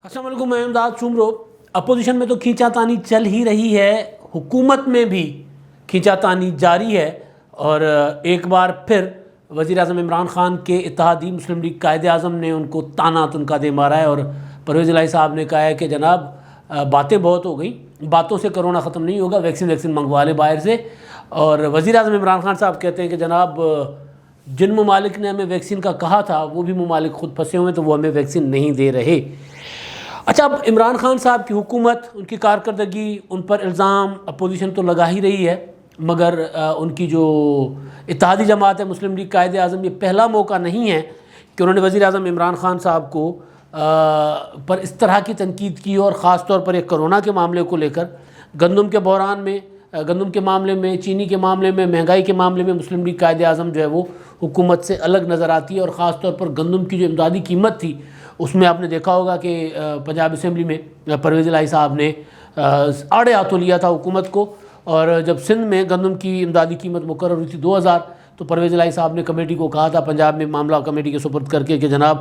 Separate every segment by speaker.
Speaker 1: السلام علیکم، میں امداد سومرو۔ اپوزیشن میں تو کھینچا تانی چل ہی رہی ہے، حکومت میں بھی کھینچا تانی جاری ہے، اور ایک بار پھر وزیر اعظم عمران خان کے اتحادی مسلم لیگ قائد اعظم نے ان کو تانا تنکا دے مارا ہے، اور پرویز الہی صاحب نے کہا ہے کہ جناب باتیں بہت ہو گئی، باتوں سے کرونا ختم نہیں ہوگا، ویکسین منگوا لے باہر سے۔ اور وزیر اعظم عمران خان صاحب کہتے ہیں کہ جناب جن ممالک نے ہمیں ویکسین کا کہا تھا وہ بھی ممالک خود پھنسے ہوئے تو وہ ہمیں ویکسین نہیں دے رہے۔ اچھا، اب عمران خان صاحب کی حکومت، ان کی کارکردگی، ان پر الزام اپوزیشن تو لگا ہی رہی ہے، مگر ان کی جو اتحادی جماعت ہے مسلم لیگ قائد اعظم، یہ پہلا موقع نہیں ہے کہ انہوں نے وزیر اعظم عمران خان صاحب کو پر اس طرح کی تنقید کی، اور خاص طور پر ایک کرونا کے معاملے کو لے کر گندم کے بحران میں، گندم کے معاملے میں، چینی کے معاملے میں، مہنگائی کے معاملے میں مسلم لیگ قائد اعظم جو ہے وہ حکومت سے الگ نظر آتی ہے، اور خاص طور پر گندم کی جو امدادی قیمت تھی اس میں آپ نے دیکھا ہوگا کہ پنجاب اسمبلی میں پرویز الہی صاحب نے آڑے ہاتھوں لیا تھا حکومت کو، اور جب سندھ میں گندم کی امدادی قیمت مقرر ہوئی تھی 2000، تو پرویز الہی صاحب نے کمیٹی کو کہا تھا پنجاب میں معاملہ کمیٹی کے سپرد کر کے کہ جناب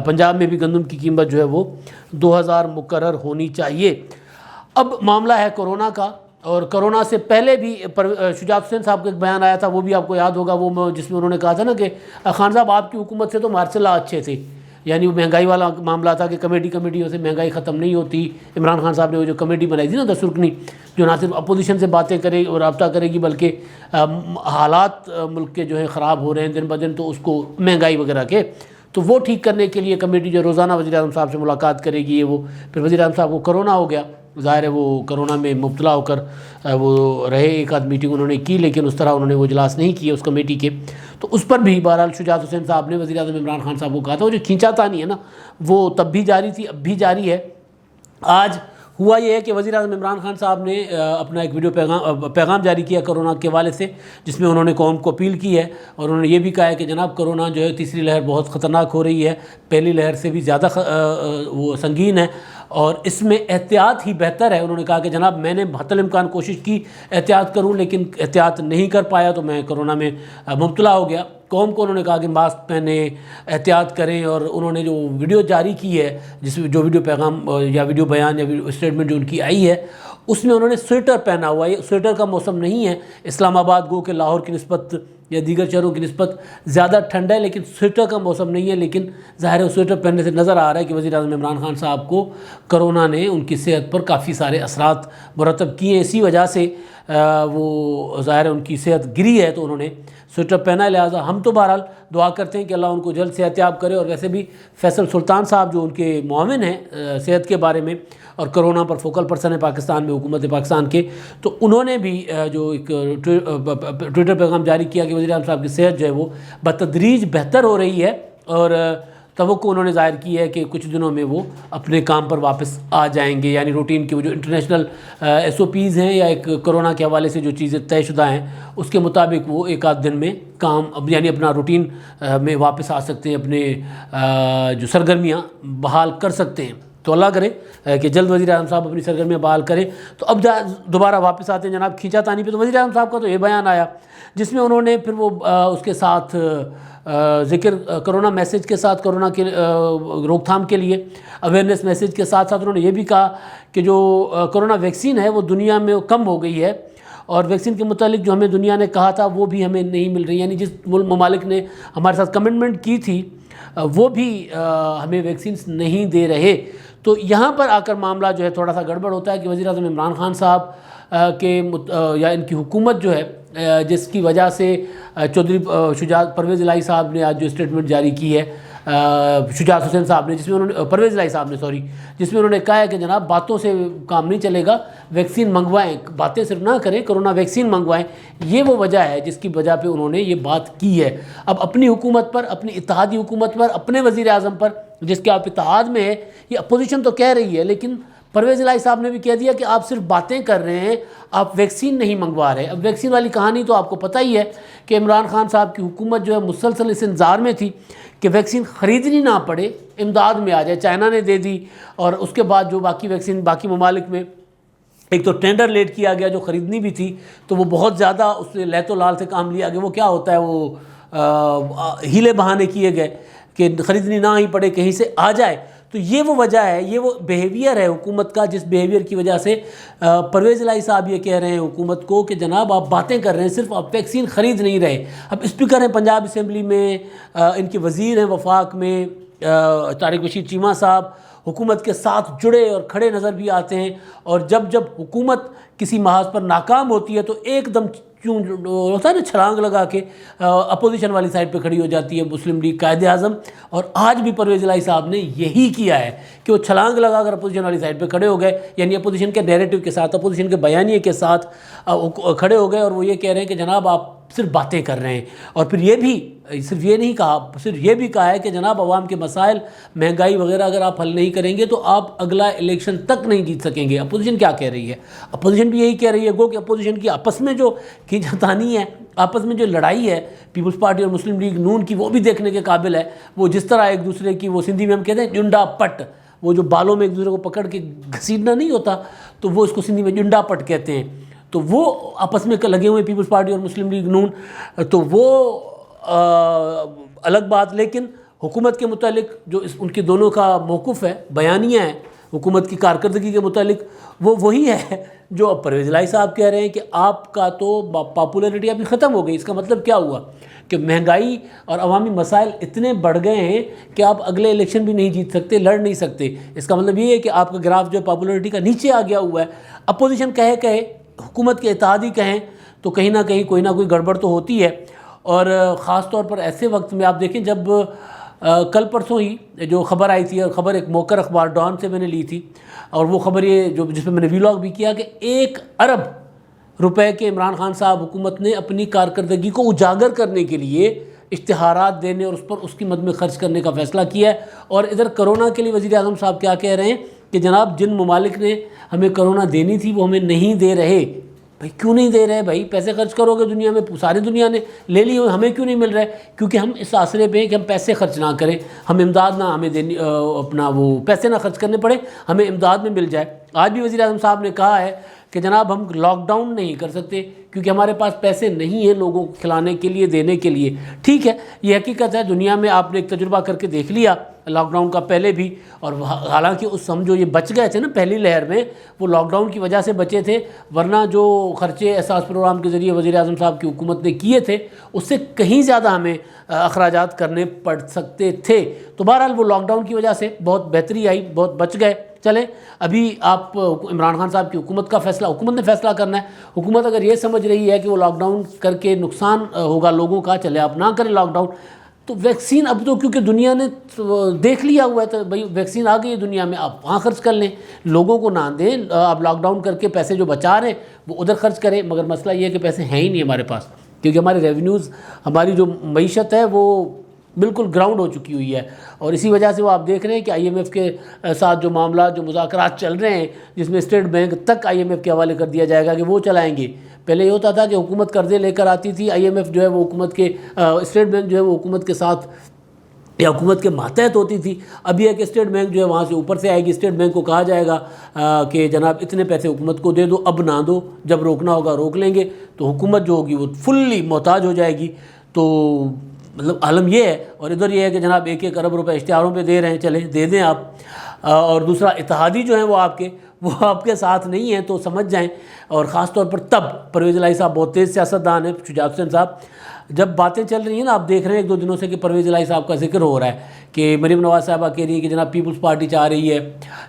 Speaker 1: پنجاب میں بھی گندم کی قیمت جو ہے وہ 2000 مقرر ہونی چاہیے۔ اب معاملہ ہے کرونا کا، اور کرونا سے پہلے بھی شجاعت حسین صاحب کا ایک بیان آیا تھا، وہ بھی آپ کو یاد ہوگا، وہ جس میں انہوں نے کہا تھا نا کہ خان صاحب آپ کی حکومت سے تو مارشل لا اچھے تھے، یعنی وہ مہنگائی والا معاملہ تھا کہ کمیٹیوں سے مہنگائی ختم نہیں ہوتی۔ عمران خان صاحب نے وہ جو کمیٹی بنائی تھی نا 10 رکنی، جو نہ صرف اپوزیشن سے باتیں کرے اور رابطہ کرے گی بلکہ حالات ملک کے جو ہیں خراب ہو رہے ہیں دن بدن، تو اس کو مہنگائی وغیرہ کے، تو وہ ٹھیک کرنے کے لیے کمیٹی جو روزانہ وزیر اعظم صاحب سے ملاقات کرے گی، وہ پھر وزیر اعظم صاحب کو کرونا ہو گیا، ظاہر ہے وہ کرونا میں مبتلا ہو کر وہ رہے، ایک آدھ میٹنگ انہوں نے کی لیکن اس طرح انہوں نے وہ اجلاس نہیں کیے اس کمیٹی کے، تو اس پر بھی بہرحال شجاعت حسین صاحب نے وزیر اعظم عمران خان صاحب کو کہا تھا۔ وہ جو کھینچا تانی ہے نا، وہ تب بھی جاری تھی، اب بھی جاری ہے۔ آج ہوا یہ ہے کہ وزیر اعظم عمران خان صاحب نے اپنا ایک ویڈیو پیغام جاری کیا کرونا کے حوالے سے، جس میں انہوں نے قوم کو اپیل کی ہے، اور انہوں نے یہ بھی کہا ہے کہ جناب کرونا جو ہے تیسری لہر بہت خطرناک ہو رہی ہے، پہلی لہر سے بھی زیادہ وہ سنگین ہے، اور اس میں احتیاط ہی بہتر ہے۔ انہوں نے کہا کہ جناب میں نے بہت الامکان کوشش کی احتیاط کروں، لیکن احتیاط نہیں کر پایا تو میں کرونا میں مبتلا ہو گیا۔ قوم کو انہوں نے کہا کہ ماسک پہنیں، احتیاط کریں، اور انہوں نے جو ویڈیو جاری کی ہے، جس میں جو ویڈیو پیغام یا ویڈیو بیان یا اسٹیٹمنٹ جو ان کی آئی ہے، اس میں انہوں نے سویٹر پہنا ہوا ہے۔ یہ سویٹر کا موسم نہیں ہے، اسلام آباد گو کہ لاہور کی نسبت یا دیگر شہروں کی نسبت زیادہ ٹھنڈ ہے، لیکن سویٹر کا موسم نہیں ہے، لیکن ظاہر ہے سویٹر پہننے سے نظر آ رہا ہے کہ وزیر اعظم عمران خان صاحب کو کرونا نے ان کی صحت پر کافی سارے اثرات مرتب کیے ہیں، اسی وجہ سے وہ ظاہر ہے ان کی صحت گری ہے، تو انہوں نے سویٹر پہنا ہے۔ لہٰذا ہم تو بہرحال دعا کرتے ہیں کہ اللہ ان کو جلد صحت یاب کرے، اور ویسے بھی فیصل سلطان صاحب جو ان کے معاون ہیں صحت کے بارے میں اور کرونا پر فوکل پرسن ہے پاکستان میں حکومت پاکستان کے، تو انہوں نے بھی جو ایک ٹویٹر پیغام جاری کیا کہ وزیر اعظم صاحب کی صحت جو ہے وہ بتدریج بہتر ہو رہی ہے، اور توقع انہوں نے ظاہر کی ہے کہ کچھ دنوں میں وہ اپنے کام پر واپس آ جائیں گے، یعنی روٹین کی وہ جو انٹرنیشنل SOPs ہیں یا ایک کرونا کے حوالے سے جو چیزیں طے شدہ ہیں اس کے مطابق وہ ایک آدھ دن میں کام یعنی اپنا روٹین میں واپس آ سکتے ہیں، اپنے جو سرگرمیاں بحال کر سکتے ہیں۔ تو اللہ کرے کہ جلد وزیر اعظم صاحب اپنی سرگرمیاں بحال کریں۔ تو اب دوبارہ واپس آتے ہیں جناب کھینچا تانی پہ، تو وزیر اعظم صاحب کا تو یہ بیان آیا جس میں انہوں نے پھر وہ اس کے ساتھ ذکر کرونا میسیج کے ساتھ، کرونا کے روک تھام کے لیے اویئرنیس میسیج کے ساتھ ساتھ انہوں نے یہ بھی کہا کہ جو کرونا ویکسین ہے وہ دنیا میں کم ہو گئی ہے، اور ویکسین کے متعلق جو ہمیں دنیا نے کہا تھا وہ بھی ہمیں نہیں مل رہی، یعنی جس ممالک نے ہمارے ساتھ کمٹمنٹ کی تھی وہ بھی ہمیں ویکسینز نہیں دے رہے۔ تو یہاں پر آ کر معاملہ جو ہے تھوڑا سا گڑبڑ ہوتا ہے کہ وزیر اعظم عمران خان صاحب کے یا ان کی حکومت جو ہے جس کی وجہ سے چودھری پرویز الہی صاحب نے آج جو اسٹیٹمنٹ جاری کی ہے، شجاعت حسین صاحب نے، جس میں انہوں نے پرویز الہی صاحب نے جس میں انہوں نے کہا ہے کہ جناب باتوں سے کام نہیں چلے گا، ویکسین منگوائیں، باتیں صرف نہ کریں، کرونا ویکسین منگوائیں، یہ وہ وجہ ہے جس کی وجہ پہ انہوں نے یہ بات کی ہے۔ اب اپنی حکومت پر، اپنی اتحادی حکومت پر، اپنے وزیر اعظم پر جس کے آپ اتحاد میں ہے، یہ اپوزیشن تو کہہ رہی ہے، لیکن پرویز الہی صاحب نے بھی کہہ دیا کہ آپ صرف باتیں کر رہے ہیں، آپ ویکسین نہیں منگوا رہے۔ اب ویکسین والی کہانی تو آپ کو پتہ ہی ہے کہ عمران خان صاحب کی حکومت جو ہے مسلسل اس انتظار میں تھی کہ ویکسین خریدنی نہ پڑے، امداد میں آ جائے، چائنا نے دے دی، اور اس کے بعد جو باقی ویکسین باقی ممالک میں ایک تو ٹینڈر لیٹ کیا گیا جو خریدنی بھی تھی، تو وہ بہت زیادہ اس سے لہت و لال سے کام لیا گیا۔ وہ کیا ہوتا ہے، وہ ہیلے بہانے کیے گئے کہ خریدنی نہ ہی پڑے، کہیں سے آ جائے، تو یہ وہ وجہ ہے، یہ وہ بیہیویئر ہے حکومت کا، جس بیہیویئر کی وجہ سے پرویز الہی صاحب یہ کہہ رہے ہیں حکومت کو کہ جناب آپ باتیں کر رہے ہیں، صرف آپ ویکسین خرید نہیں رہے۔ اب اسپیکر ہیں پنجاب اسمبلی میں، ان کے وزیر ہیں وفاق میں طارق بشیر چیمہ صاحب، حکومت کے ساتھ جڑے اور کھڑے نظر بھی آتے ہیں، اور جب حکومت کسی محاذ پر ناکام ہوتی ہے تو ایک دم ہوتا ہے نا چھلانگ لگا کے اپوزیشن والی سائڈ پہ کھڑی ہو جاتی ہے مسلم لیگ قائد اعظم۔ اور آج بھی پرویز الہی صاحب نے یہی کیا ہے کہ وہ چھلانگ لگا کر اپوزیشن والی سائڈ پہ کھڑے ہو گئے، یعنی اپوزیشن کے نیریٹو کے ساتھ، اپوزیشن کے بیانیے کے ساتھ کھڑے ہو گئے، اور وہ یہ کہہ رہے ہیں کہ جناب آپ صرف باتیں کر رہے ہیں۔ اور پھر یہ بھی صرف یہ نہیں کہا، صرف یہ بھی کہا ہے کہ جناب عوام کے مسائل، مہنگائی وغیرہ اگر آپ حل نہیں کریں گے تو آپ اگلا الیکشن تک نہیں جیت سکیں گے۔ اپوزیشن کیا کہہ رہی ہے؟ اپوزیشن بھی یہی کہہ رہی ہے، گو کہ اپوزیشن کی آپس میں جو کھینچتانی ہے، آپس میں جو لڑائی ہے پیپلز پارٹی اور مسلم لیگ نون کی، وہ بھی دیکھنے کے قابل ہے۔ وہ جس طرح ایک دوسرے کی، وہ سندھی میں ہم کہتے ہیں ڈنڈا پٹ، وہ جو بالوں میں ایک دوسرے کو پکڑ کے گھسیٹنا نہیں ہوتا، تو وہ اس کو سندھی میں ڈنڈا پٹ کہتے ہیں۔ تو وہ آپس میں لگے ہوئے پیپلز پارٹی اور مسلم لیگ نون، تو وہ الگ بات۔ لیکن حکومت کے متعلق جو ان کے دونوں کا موقف ہے، بیانیہ ہے حکومت کی کارکردگی کے متعلق، وہ وہی ہے جو اب پرویز الہی صاحب کہہ رہے ہیں کہ آپ کا تو پاپولیرٹی ابھی ختم ہو گئی۔ اس کا مطلب کیا ہوا کہ مہنگائی اور عوامی مسائل اتنے بڑھ گئے ہیں کہ آپ اگلے الیکشن بھی نہیں جیت سکتے، لڑ نہیں سکتے۔ اس کا مطلب یہ ہے کہ آپ کا گراف جو پاپولیرٹی کا نیچے آ گیا ہوا ہے۔ اپوزیشن کہے حکومت کے اتحادی کہیں تو کہیں نہ کہیں کوئی نہ کوئی گڑبڑ تو ہوتی ہے۔ اور خاص طور پر ایسے وقت میں آپ دیکھیں جب کل پرسوں ہی جو خبر آئی تھی، اور خبر ایک موقر اخبار ڈان سے میں نے لی تھی، اور وہ خبر یہ جس میں میں نے ویلاگ بھی کیا کہ 1 ارب روپے کے عمران خان صاحب حکومت نے اپنی کارکردگی کو اجاگر کرنے کے لیے اشتہارات دینے اور اس کی مد میں خرچ کرنے کا فیصلہ کیا ہے۔ اور ادھر کرونا کے لیے وزیر اعظم صاحب کیا کہہ رہے ہیں کہ جناب جن ممالک نے ہمیں کرونا دینی تھی وہ ہمیں نہیں دے رہے۔ بھائی کیوں نہیں دے رہے؟ بھائی پیسے خرچ کرو گے، دنیا میں ساری دنیا نے لے لی ہوئی، ہمیں کیوں نہیں مل رہے؟ کیونکہ ہم اس آسرے پہ ہیں کہ ہم پیسے خرچ نہ کریں، ہم امداد نہ ہمیں دینی، اپنا وہ پیسے نہ خرچ کرنے پڑے، ہمیں امداد میں مل جائے۔ آج بھی وزیر اعظم صاحب نے کہا ہے کہ جناب ہم لاک ڈاؤن نہیں کر سکتے کیونکہ ہمارے پاس پیسے نہیں ہیں لوگوں کو کھلانے کے لیے، دینے کے لیے۔ ٹھیک ہے، یہ حقیقت ہے، دنیا میں آپ نے ایک تجربہ کر کے دیکھ لیا لاک ڈاؤن کا پہلے بھی، اور حالانکہ اس سمجھو یہ بچ گئے تھے نا پہلی لہر میں، وہ لاک ڈاؤن کی وجہ سے بچے تھے، ورنہ جو خرچے احساس پروگرام کے ذریعے وزیر اعظم صاحب کی حکومت نے کیے تھے اس سے کہیں زیادہ ہمیں اخراجات کرنے پڑ سکتے تھے۔ تو بہرحال وہ لاک ڈاؤن کی وجہ سے بہت بہتری آئی، بہت بچ گئے۔ چلیں ابھی آپ عمران خان صاحب کی حکومت کا فیصلہ، حکومت نے فیصلہ کرنا ہے۔ حکومت اگر یہ سمجھ رہی ہے کہ وہ لاک ڈاؤن کر کے نقصان ہوگا لوگوں کا، چلے آپ نہ کریں لاک ڈاؤن۔ تو ویکسین اب تو کیونکہ دنیا نے دیکھ لیا ہوا ہے تو بھائی ویکسین آ گئی ہے دنیا میں، آپ وہاں خرچ کر لیں، لوگوں کو نہ دیں۔ آپ لاک ڈاؤن کر کے پیسے جو بچا رہے ہیں وہ ادھر خرچ کریں، مگر مسئلہ یہ ہے کہ پیسے ہیں ہی نہیں ہمارے پاس، کیونکہ ہمارے ریونیوز، ہماری جو معیشت ہے وہ بالکل گراؤنڈ ہو چکی ہوئی ہے۔ اور اسی وجہ سے وہ آپ دیکھ رہے ہیں کہ آئی ایم ایف کے ساتھ جو معاملات، جو مذاکرات چل رہے ہیں، جس میں اسٹیٹ بینک تک آئی ایم ایف کے حوالے کر دیا جائے گا کہ وہ چلائیں گے۔ پہلے یہ ہوتا تھا کہ حکومت قرضے لے کر آتی تھی، آئی ایم ایف جو ہے وہ حکومت کے، اسٹیٹ بینک جو ہے وہ حکومت کے ساتھ یا حکومت کے ماتحت ہوتی تھی۔ اب یہ ہے کہ اسٹیٹ بینک جو ہے وہاں سے اوپر سے آئے گی، اسٹیٹ بینک کو کہا جائے گا کہ جناب اتنے پیسے حکومت کو دے دو، اب نہ دو، جب روکنا ہوگا روک لیں گے۔ تو حکومت جو ہوگی وہ فلی محتاج ہو جائے گی۔ تو مطلب عالم یہ ہے، اور ادھر یہ ہے کہ جناب 1-1 ارب روپے اشتہاروں پہ دے رہے ہیں، چلیں دے دیں آپ۔ اور دوسرا اتحادی جو ہیں وہ آپ کے ساتھ نہیں ہیں، تو سمجھ جائیں۔ اور خاص طور پر تب پرویز الہی صاحب بہت تیز سیاستدان ہیں، شجاعت حسین صاحب، جب باتیں چل رہی ہیں نا، آپ دیکھ رہے ہیں 1-2 دنوں سے کہ پرویز الہی صاحب کا ذکر ہو رہا ہے کہ مریم نواز صاحبہ کہہ رہی ہے کہ جناب پیپلز پارٹی چاہ رہی ہے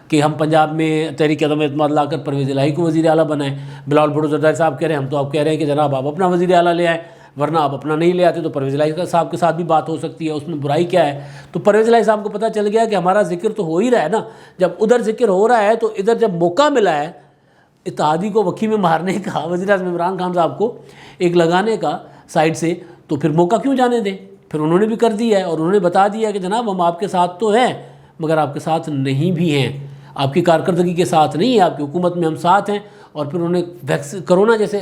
Speaker 1: کہ ہم پنجاب میں تحریک عدم اعتماد لا کر پرویز الہی کو وزیر اعلیٰ بنائیں۔ بلاول بھٹو زرداری صاحب کہہ رہے ہیں ہم تو آپ کہہ رہے ہیں کہ جناب آپ اپنا وزیر اعلیٰ لے آئیں، ورنہ آپ اپنا نہیں لے آتے تو پرویز الہی صاحب کے ساتھ بھی بات ہو سکتی ہے، اس میں برائی کیا ہے۔ تو پرویز الہی صاحب کو پتہ چل گیا کہ ہمارا ذکر تو ہو ہی رہا ہے نا، جب ادھر ذکر ہو رہا ہے تو ادھر جب موقع ملا ہے اتحادی کو وکی میں مارنے کا، وزیر اعظم عمران خان صاحب کو ایک لگانے کا سائڈ سے، تو پھر موقع کیوں جانے دیں؟ پھر انہوں نے بھی کر دیا ہے، اور انہوں نے بتا دیا کہ جناب ہم آپ کے ساتھ تو ہیں مگر آپ کے ساتھ نہیں بھی ہیں، آپ کی کارکردگی کے ساتھ نہیں ہے، آپ کی حکومت میں ہم ساتھ ہیں۔ اور پھر انہوں نے کرونا جیسے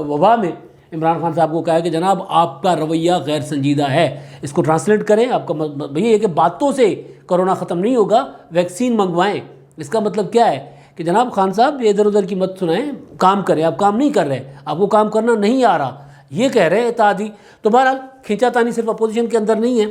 Speaker 1: وبا میں عمران خان صاحب کو کہا ہے کہ جناب آپ کا رویہ غیر سنجیدہ ہے۔ اس کو ٹرانسلیٹ کریں، آپ کا بھئی یہ کہ باتوں سے کرونا ختم نہیں ہوگا، ویکسین منگوائیں۔ اس کا مطلب کیا ہے کہ جناب خان صاحب یہ ادھر ادھر کی مت سنائیں، کام کریں، آپ کام نہیں کر رہے، آپ کو کام کرنا نہیں آ رہا، یہ کہہ رہے ہیں اتحادی۔ تو بہرحال کھینچا تانی صرف اپوزیشن کے اندر نہیں ہے،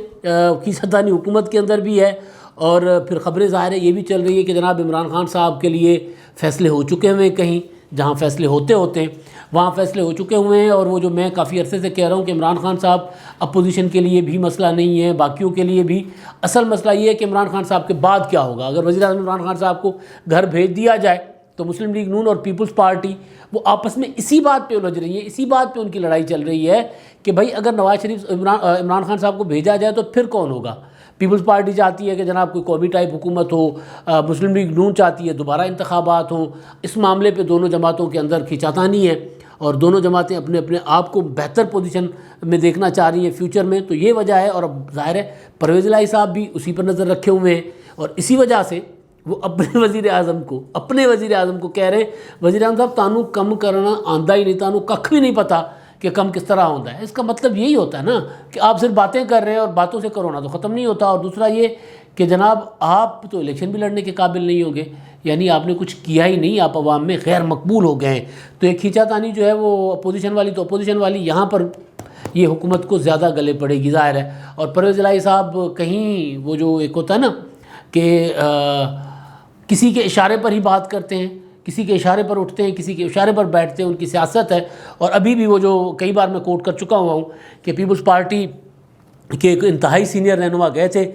Speaker 1: کھینچا تانی حکومت کے اندر بھی ہے، اور پھر خبریں ظاہر ہے یہ بھی چل رہی ہے کہ جناب عمران خان صاحب کے لیے فیصلے ہو چکے ہوئے ہیں، کہیں جہاں فیصلے ہوتے ہیں وہاں فیصلے ہو چکے ہوئے ہیں، اور وہ جو میں کافی عرصے سے کہہ رہا ہوں کہ عمران خان صاحب اپوزیشن کے لیے بھی مسئلہ نہیں ہے، باقیوں کے لیے بھی اصل مسئلہ یہ ہے کہ عمران خان صاحب کے بعد کیا ہوگا۔ اگر وزیر اعظم عمران خان صاحب کو گھر بھیج دیا جائے تو مسلم لیگ نون اور پیپلز پارٹی وہ آپس میں اسی بات پہ الجھ رہی ہیں، اسی بات پہ ان کی لڑائی چل رہی ہے کہ بھائی اگر نواز شریف عمران خان صاحب کو بھیجا جائے تو پھر کون ہوگا۔ پیپلز پارٹی چاہتی ہے کہ جناب کوئی قومی ٹائپ حکومت ہو، مسلم لیگ نون چاہتی ہے دوبارہ انتخابات ہوں۔ اس معاملے پہ دونوں جماعتوں کے اندر کھینچاتانی ہے اور دونوں جماعتیں اپنے آپ کو بہتر پوزیشن میں دیکھنا چاہ رہی ہیں فیوچر میں، تو یہ وجہ ہے۔ اور اب ظاہر ہے پرویز الہی صاحب بھی اسی پر نظر رکھے ہوئے ہیں، اور اسی وجہ سے وہ اپنے وزیر اعظم کو کہہ رہے ہیں وزیر اعظم صاحب تانوں کم کرنا آندا ہی نہیں، تانوں ککھ بھی نہیں پتا کہ کم کس طرح ہوتا ہے۔ اس کا مطلب یہی ہوتا ہے نا کہ آپ صرف باتیں کر رہے ہیں اور باتوں سے کرونا تو ختم نہیں ہوتا۔ اور دوسرا یہ کہ جناب آپ تو الیکشن بھی لڑنے کے قابل نہیں ہوں گے، یعنی آپ نے کچھ کیا ہی نہیں، آپ عوام میں غیر مقبول ہو گئے ہیں۔ تو ایک کھینچا تانی جو ہے وہ اپوزیشن والی یہاں پر یہ حکومت کو زیادہ گلے پڑے گی ظاہر ہے۔ اور پرویز الہی صاحب کہیں وہ جو ایک ہوتا ہے نا کہ کسی کے اشارے پر ہی بات کرتے ہیں، کسی کے اشارے پر اٹھتے ہیں، کسی کے اشارے پر بیٹھتے ہیں، ان کی سیاست ہے۔ اور ابھی بھی وہ جو کئی بار میں کوٹ کر چکا ہوا ہوں کہ پیپلز پارٹی کے ایک انتہائی سینئر رہنما گئے تھے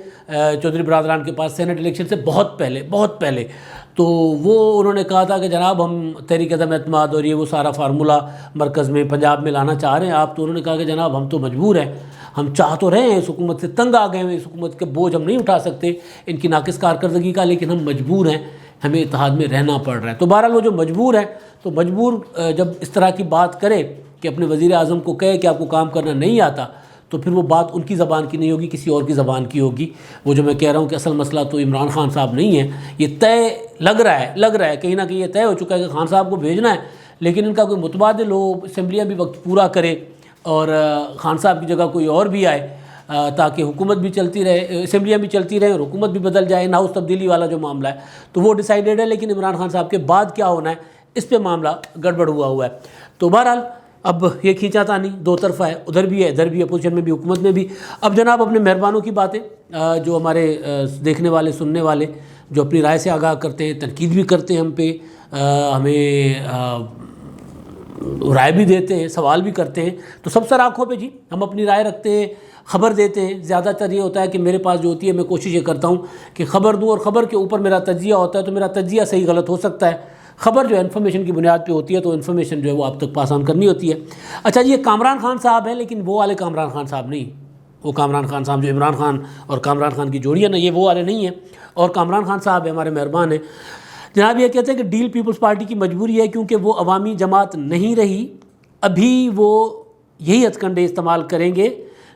Speaker 1: چودھری برادران کے پاس سینٹ الیکشن سے بہت پہلے، تو وہ انہوں نے کہا تھا کہ جناب ہم تحریک عدم اعتماد اور یہ وہ سارا فارمولہ مرکز میں پنجاب میں لانا چاہ رہے ہیں آپ، تو انہوں نے کہا کہ جناب ہم تو مجبور ہیں، ہم چاہ تو رہے ہیں، اس حکومت سے تنگ آ گئے ہیں، اس حکومت کے بوجھ ہم نہیں اٹھا سکتے ان کی ناقص کارکردگی کا، لیکن ہم مجبور ہیں، ہمیں اتحاد میں رہنا پڑ رہا ہے۔ تو بہرحال وہ جو مجبور ہے، تو مجبور جب اس طرح کی بات کرے کہ اپنے وزیر اعظم کو کہے کہ آپ کو کام کرنا نہیں آتا، تو پھر وہ بات ان کی زبان کی نہیں ہوگی، کسی اور کی زبان کی ہوگی۔ وہ جو میں کہہ رہا ہوں کہ اصل مسئلہ تو عمران خان صاحب نہیں ہے، یہ طے لگ رہا ہے کہیں نہ کہیں یہ طے ہو چکا ہے کہ خان صاحب کو بھیجنا ہے، لیکن ان کا کوئی متبادل ہو، اسمبلیاں بھی وقت پورا کرے اور خان صاحب کی جگہ کوئی اور بھی آئے تاکہ حکومت بھی چلتی رہے، اسمبلیاں بھی چلتی رہیں اور حکومت بھی بدل جائے، ہاؤس تبدیلی والا جو معاملہ ہے تو وہ ڈیسائیڈڈ ہے، لیکن عمران خان صاحب کے بعد کیا ہونا ہے اس پہ معاملہ گڑبڑ ہوا ہے۔ تو بہرحال اب یہ کھینچا تانی دو طرفہ ہے، ادھر بھی ہے، ادھر بھی اپوزیشن میں بھی حکومت میں بھی۔ اب جناب اپنے مہربانوں کی باتیں جو ہمارے دیکھنے والے سننے والے جو اپنی رائے سے آگاہ کرتے ہیں، تنقید بھی کرتے ہیں ہم پہ، ہمیں رائے بھی دیتے ہیں، سوال بھی کرتے ہیں، تو سب سر آنکھوں پہ جی ہم اپنی رائے رکھتے ہیں، خبر دیتے ہیں۔ زیادہ تر یہ ہوتا ہے کہ میرے پاس جو ہوتی ہے میں کوشش یہ کرتا ہوں کہ خبر دوں، اور خبر کے اوپر میرا تجزیہ ہوتا ہے، تو میرا تجزیہ صحیح غلط ہو سکتا ہے۔ خبر جو ہے انفارمیشن کی بنیاد پہ ہوتی ہے، تو انفارمیشن جو ہے وہ آپ تک پاس آن کرنی ہوتی ہے۔ اچھا جی، یہ کامران خان صاحب ہیں، لیکن وہ والے کامران خان صاحب نہیں، وہ کامران خان صاحب جو عمران خان اور کامران خان کی جوڑی ہے نا، یہ وہ والے نہیں ہیں، اور کامران خان صاحب ہیں ہمارے مہربان ہیں جناب۔ یہ کہتے ہیں کہ ڈیل پیپلز پارٹی کی مجبوری ہے کیونکہ وہ عوامی جماعت نہیں رہی، ابھی وہ یہی ہتھ کنڈے استعمال کریں گے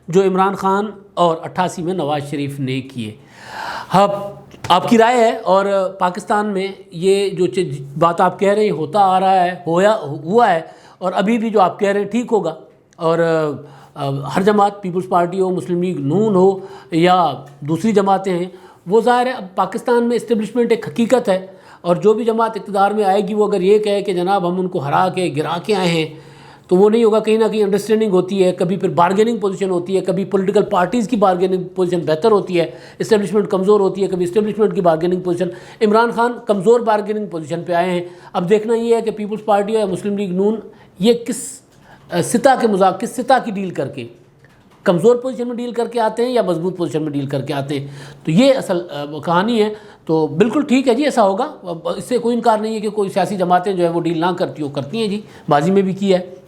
Speaker 1: جو عمران خان اور 88 میں نواز شریف نے کیے۔ اب آپ کی رائے ہے، اور پاکستان میں یہ جو بات آپ کہہ رہے ہیں ہوتا آ رہا ہے، ہوا ہے، اور ابھی بھی جو آپ کہہ رہے ہیں ٹھیک ہوگا۔ اور ہر جماعت، پیپلز پارٹی ہو، مسلم لیگ نون ہو یا دوسری جماعتیں ہیں، وہ ظاہر ہے اب پاکستان میں اسٹیبلشمنٹ ایک حقیقت ہے، اور جو بھی جماعت اقتدار میں آئے گی وہ اگر یہ کہے کہ جناب ہم ان کو ہرا کے گرا کے آئے ہیں، تو وہ نہیں ہوگا۔ کہیں نہ کہیں انڈرسٹینڈنگ ہوتی ہے، کبھی پھر بارگیننگ پوزیشن ہوتی ہے، کبھی پولیٹیکل پارٹیز کی بارگیننگ پوزیشن بہتر ہوتی ہے، اسٹیبلشمنٹ کمزور ہوتی ہے، کبھی اسٹیبلشمنٹ کی بارگیننگ پوزیشن۔ عمران خان کمزور بارگیننگ پوزیشن پہ آئے ہیں، اب دیکھنا یہ ہے کہ پیپلز پارٹی یا مسلم لیگ نون یہ کس سطح کی ڈیل کر کے، کمزور پوزیشن میں ڈیل کر کے آتے ہیں یا مضبوط پوزیشن میں ڈیل کر کے آتے ہیں، تو یہ اصل کہانی ہے۔ تو بالکل ٹھیک ہے جی، ایسا ہوگا، اس سے کوئی انکار نہیں ہے کہ کوئی سیاسی جماعتیں جو ہے وہ ڈیل نہ کرتی ہیں جی، ماضی میں بھی کیا ہے۔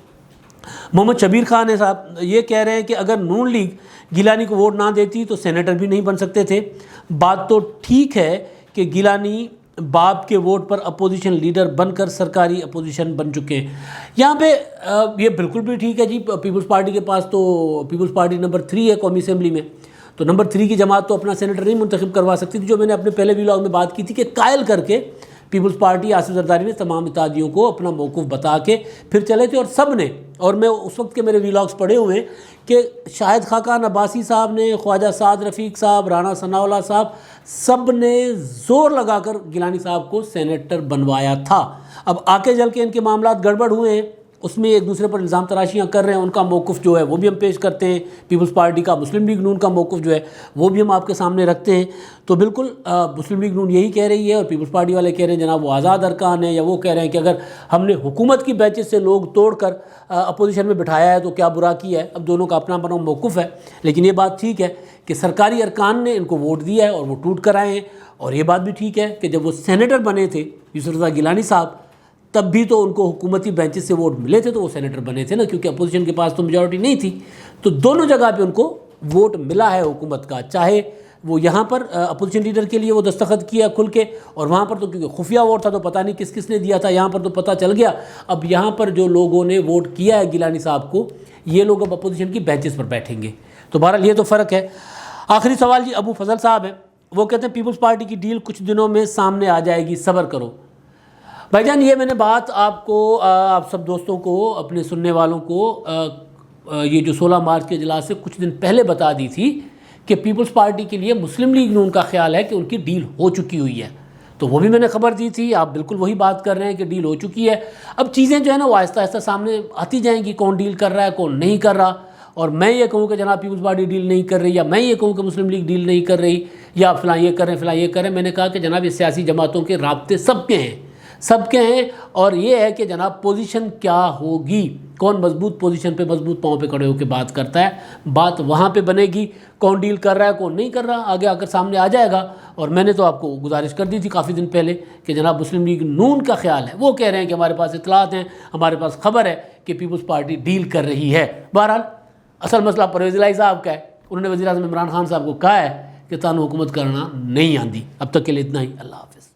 Speaker 1: محمد شبیر خان ہے صاحب، یہ کہہ رہے ہیں کہ اگر نون لیگ گیلانی کو ووٹ نہ دیتی تو سینیٹر بھی نہیں بن سکتے تھے۔ بات تو ٹھیک ہے کہ گیلانی باپ کے ووٹ پر اپوزیشن لیڈر بن کر سرکاری اپوزیشن بن چکے ہیں، یہاں پہ یہ بالکل بھی ٹھیک ہے جی۔ پیپلز پارٹی کے پاس تو پیپلز پارٹی نمبر 3 ہے قومی اسمبلی میں، تو نمبر 3 کی جماعت تو اپنا سینیٹر نہیں منتخب کروا سکتی تھی، جو میں نے اپنے پہلے ویلاگ میں بات کی تھی کہ قائل کر کے پیپلز پارٹی آصف زرداری نے تمام اتحادیوں کو اپنا موقف بتا کے پھر چلے تھے، اور سب نے، اور میں اس وقت کے میرے ویلاگز پڑھے ہوئے ہیں کہ شاہد خاقان عباسی صاحب نے، خواجہ سعد رفیق صاحب، رانا ثناء اللہ صاحب، سب نے زور لگا کر گیلانی صاحب کو سینیٹر بنوایا تھا۔ اب آگے چل کے ان کے معاملات گڑبڑ ہوئے ہیں، اس میں ایک دوسرے پر الزام تراشیاں کر رہے ہیں. ان کا موقف جو ہے وہ بھی ہم پیش کرتے ہیں. پیپلز پارٹی کا, مسلم لیگ نون کا موقف جو ہے وہ بھی ہم آپ کے سامنے رکھتے ہیں. تو بالکل مسلم لیگ نون یہی کہہ رہی ہے اور پیپلز پارٹی والے کہہ رہے ہیں جناب وہ آزاد ارکان ہیں, یا وہ کہہ رہے ہیں کہ اگر ہم نے حکومت کی بیچز سے لوگ توڑ کر اپوزیشن میں بٹھایا ہے تو کیا برا کیا ہے. اب دونوں کا اپنا اپنا موقف ہے, لیکن یہ بات ٹھیک ہے کہ سرکاری ارکان نے ان کو ووٹ دیا ہے اور وہ ٹوٹ کر آئے ہیں. اور یہ بات بھی ٹھیک ہے کہ جب وہ سینیٹر بنے تھے یوسف رضا گیلانی صاحب, تب بھی تو ان کو حکومتی بینچز سے ووٹ ملے تھے تو وہ سینیٹر بنے تھے نا, کیونکہ اپوزیشن کے پاس تو میجورٹی نہیں تھی. تو دونوں جگہ پہ ان کو ووٹ ملا ہے حکومت کا, چاہے وہ یہاں پر اپوزیشن لیڈر کے لیے وہ دستخط کیا کھل کے, اور وہاں پر تو کیونکہ خفیہ ووٹ تھا تو پتہ نہیں کس کس نے دیا تھا, یہاں پر تو پتہ چل گیا. اب یہاں پر جو لوگوں نے ووٹ کیا ہے گیلانی صاحب کو, یہ لوگ اب اپوزیشن کی بینچز پر بیٹھیں گے. تو بہرحال یہ تو فرق ہے. آخری سوال جی ابو فضل صاحب ہیں, وہ کہتے ہیں پیپلز پارٹی کی ڈیل کچھ دنوں میں سامنے آ جائے گی, صبر کرو. بھائی جان یہ میں نے بات آپ کو, آپ سب دوستوں کو, اپنے سننے والوں کو یہ جو 16 مارچ کے اجلاس سے کچھ دن پہلے بتا دی تھی کہ پیپلز پارٹی کے لیے مسلم لیگ نون کا خیال ہے کہ ان کی ڈیل ہو چکی ہوئی ہے. تو وہ بھی میں نے خبر دی تھی, آپ بالکل وہی بات کر رہے ہیں کہ ڈیل ہو چکی ہے. اب چیزیں جو ہے نا وہ آہستہ آہستہ سامنے آتی جائیں گی, کون ڈیل کر رہا ہے کون نہیں کر رہا. اور میں یہ کہوں کہ جناب پیپلز پارٹی ڈیل نہیں کر رہی, یا میں یہ کہوں کہ مسلم لیگ ڈیل نہیں کر رہی, یا فلاں یہ کر رہے ہیں فلاں یہ کر رہے ہیں, میں نے کہا کہ جناب یہ سیاسی جماعتوں کے رابطے سب کے ہیں, سب کے ہیں. اور یہ ہے کہ جناب پوزیشن کیا ہوگی, کون مضبوط پوزیشن پہ مضبوط پاؤں پہ کھڑے ہو کے بات کرتا ہے, بات وہاں پہ بنے گی. کون ڈیل کر رہا ہے کون نہیں کر رہا آگے آ کر سامنے آ جائے گا. اور میں نے تو آپ کو گزارش کر دی تھی کافی دن پہلے کہ جناب مسلم لیگ نون کا خیال ہے, وہ کہہ رہے ہیں کہ ہمارے پاس اطلاعات ہیں, ہمارے پاس خبر ہے کہ پیپلز پارٹی ڈیل کر رہی ہے. بہرحال اصل مسئلہ پرویز الہی صاحب کا ہے, انہوں نے وزیر اعظم عمران خان صاحب کو کہا ہے کہ تانوں حکومت کرنا نہیں آندی. اب تک کے لیے اتنا ہی, اللہ حافظ.